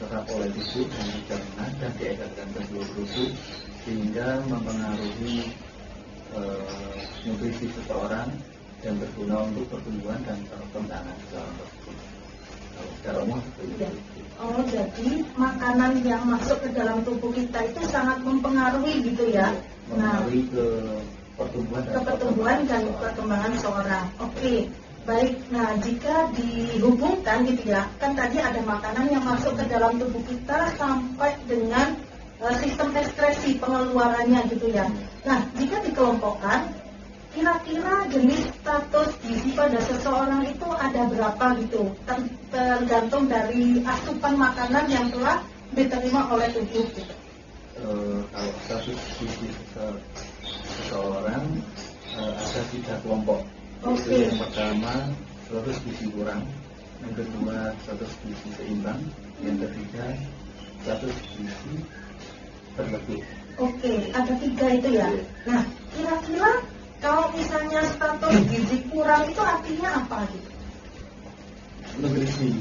diserap oleh tubuh dan dicerna dan diedarkan ke seluruh tubuh sehingga mempengaruhi nutrisi seseorang dan berguna untuk pertumbuhan dan perkembangan seseorang tersebut. Kalau secara umum seperti itu. Oh, jadi makanan yang masuk ke dalam tubuh kita itu sangat mempengaruhi gitu ya? Mempengaruhi ke pertumbuhan dan perkembangan seseorang. Oke. Baik, nah jika dihubungkan gitu ya, kan tadi ada makanan yang masuk ke dalam tubuh kita sampai dengan sistem ekskresi pengeluarannya gitu ya. Nah, jika dikelompokkan, kira-kira jenis status gizi pada seseorang itu ada berapa gitu, tergantung dari asupan makanan yang telah diterima oleh tubuh gitu. Kalau status gizi seseorang ada 3 kelompok. Okay. Yang pertama status gizi kurang, yang kedua status gizi seimbang, yang ketiga status gizi berlebih. Oke, ada 3 itu ya. Nah, kira-kira kalau misalnya status gizi kurang itu artinya apa gitu? Nutrisi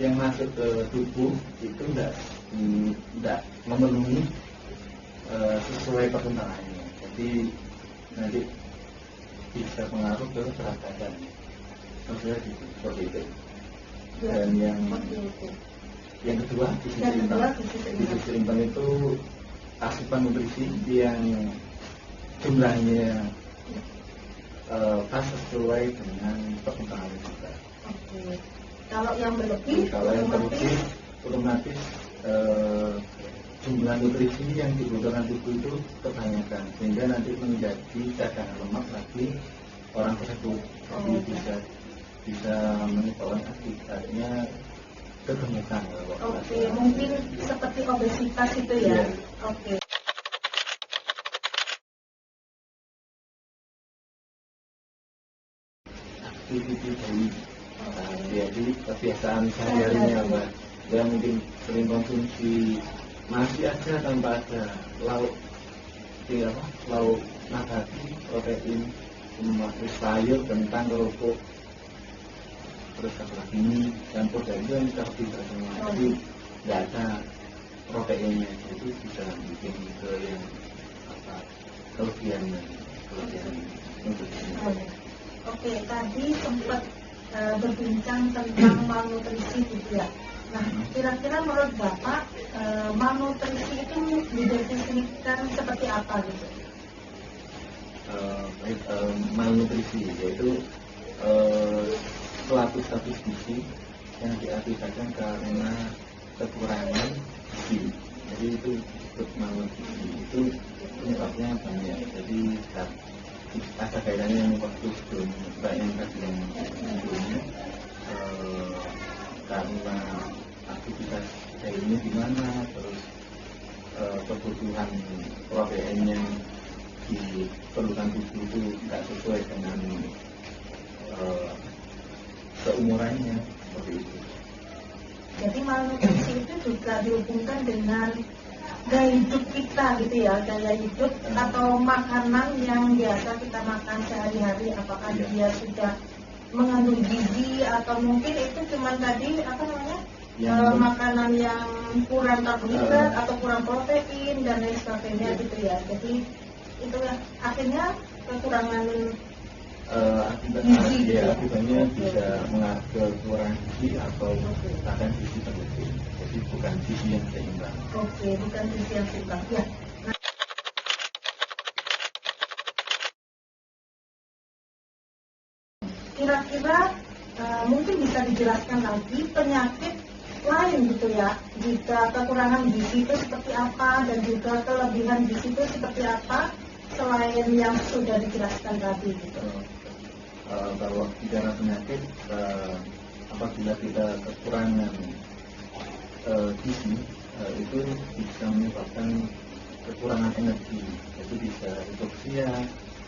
yang masuk ke tubuh itu tidak memenuhi sesuai perkembangannya. Jadi nanti bisa pengaruh ke berat badan. Maksudnya seperti itu. Dan yang kedua gizi seimbang. Gizi seimbang itu asupan nutrisi yang jumlahnya pas sesuai dengan perkembangan kita. Oke. Kalau yang berlebih, otomatis jumlah nutrisi yang dibutuhkan tubuh itu kebanyakan sehingga nanti menjadi cadangan lemak bagi orang tersebut. Jadi bisa menyebabkan akibatnya kegemukan. Oke, mungkin seperti obesitas itu ya. Oke. Aktivitas dari jadi kebiasaan sehari-harinya Mbak. Dia mungkin sering konsumsi masih aja tanpa ada lauk nabati, protein, sayur, kentang, kerupuk, terus apa lagi ini campur dari itu yang karbohidrat semua. Jadi nggak ada proteinnya, jadi bisa bikin ke yang kelebihan nutrisi. Oke, tadi sempat berbincang tentang malnutrisi gitu ya. Nah, kira-kira menurut Bapak malnutrisi itu didefinisikan seperti apa gitu? Malnutrisi yaitu suatu status gizi yang diakibatkan karena kekurangan gizi. Jadi itu disebut malnutrisi. Itu penyebabnya banyak. Jadi ada kaitannya yang waktu sebelum yang tadi yang sebelumnya karena aktivitas dayanya gimana, terus kebutuhan protein yang diperlukan tubuh itu nggak sesuai dengan keumurannya seperti itu. Jadi malnutrisi itu juga dihubungkan dengan gaya hidup kita gitu ya, gaya hidup atau makanan yang biasa kita makan sehari-hari, apakah dia sudah mengandung gizi atau mungkin itu cuma tadi makanan yang kurang karbohidrat atau kurang protein dan lain sebagainya gitu ya. Jadi itu akhirnya kekurangan akibatnya bisa mengarah ke kekurangan gizi atau bahkan gizi berlebih. Jadi bukan gizi yang seimbang. Oke, bukan gizi yang seimbang. Ya. Kira-kira mungkin bisa dijelaskan lagi penyakit lain gitu ya, jika kekurangan gizi itu seperti apa dan juga kelebihan gizi itu seperti apa selain yang sudah dijelaskan tadi gitu. Kalau bicara penyakit, apabila kita kekurangan gizi itu bisa menyebabkan kekurangan energi, jadi bisa hipoksia,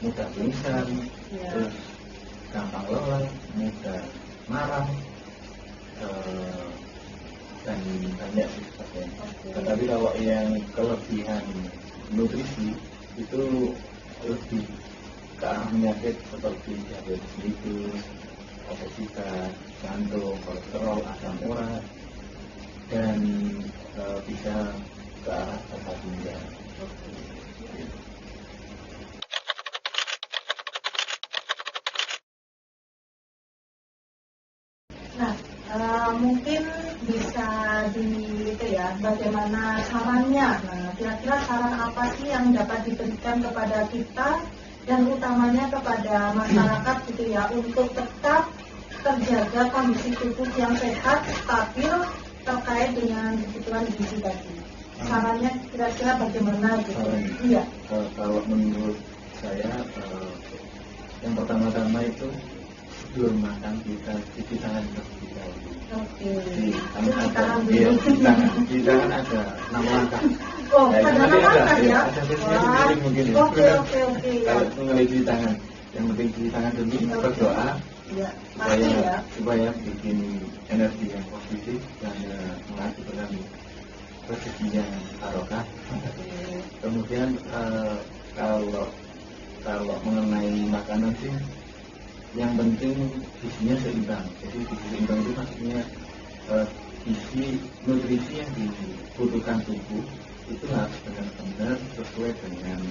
mudah pingsan, terus gampang lelah, mudah marah, dan banyak sebagainya. Tetapi kalau yang kelebihan nutrisi itu lebih ke arah penyakit seperti diabetes mellitus, obesitas, jantung, kolesterol, asam urat, dan bisa ke arah kata ginjal. Nah, mungkin bisa bagaimana sarannya. Nah, kira-kira saran apa sih yang dapat diberikan kepada kita dan utamanya kepada masyarakat gitu ya untuk tetap terjaga kondisi tubuh yang sehat, stabil terkait dengan kebutuhan gizi tadi. Sarannya kira-kira bagaimana gitu? Iya. Kalau menurut saya, yang pertama-tama itu sebelum makan kita cuci tangan terlebih dahulu. Oke. Di tangan ada 6 langkah. Oh, ada 6 langkah ya? Mungkin. Oke. Kalau mulai cuci tangan, yang penting cuci tangan dulu, berdoa supaya bikin energi yang positif dan menghasilkan rezeki yang barokah. Kemudian kalau mengenai makanan sih, yang penting gizinya seimbang. Jadi gizi seimbang itu maksudnya gizi nutrisi yang dibutuhkan tubuh itu harus benar-benar sesuai dengan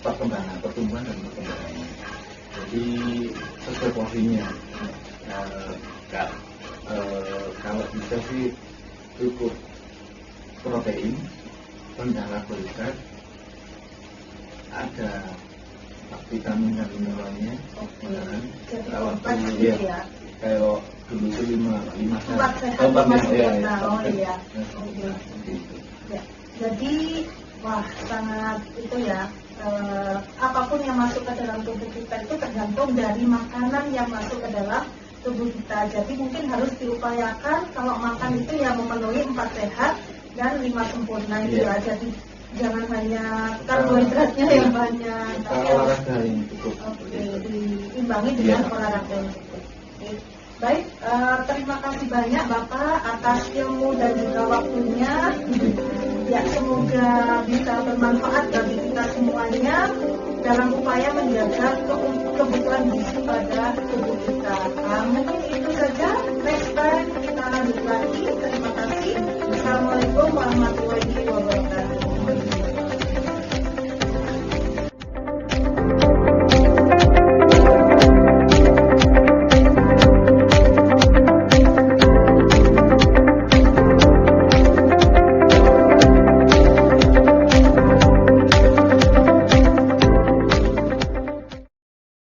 pertumbuhan dan perkembangannya. Jadi sesuai porsinya. Kalau bisa sih cukup protein, rendah karbohidrat, ada vitamin dan mineralnya. Kalau dulu itu 5 sehat. Jadi sangat itu ya. Apapun yang masuk ke dalam tubuh kita itu tergantung dari makanan yang masuk ke dalam tubuh kita. Jadi mungkin harus diupayakan kalau makan itu ya memenuhi 4 sehat dan 5 sempurna itu ya. Jadi jangan hanya karbohidratnya yang banyak. Olahraga yang cukup. Diimbangi dengan olahraga yang cukup. Baik, terima kasih banyak Bapak atas ilmu dan juga waktunya. Ya, semoga bisa bermanfaat bagi kita semuanya dalam upaya menjaga kebutuhan gizi pada tubuh kita. Mungkin itu saja. Next time kita lanjut lagi. Terima kasih. Assalamualaikum warahmatullahi wabarakatuh.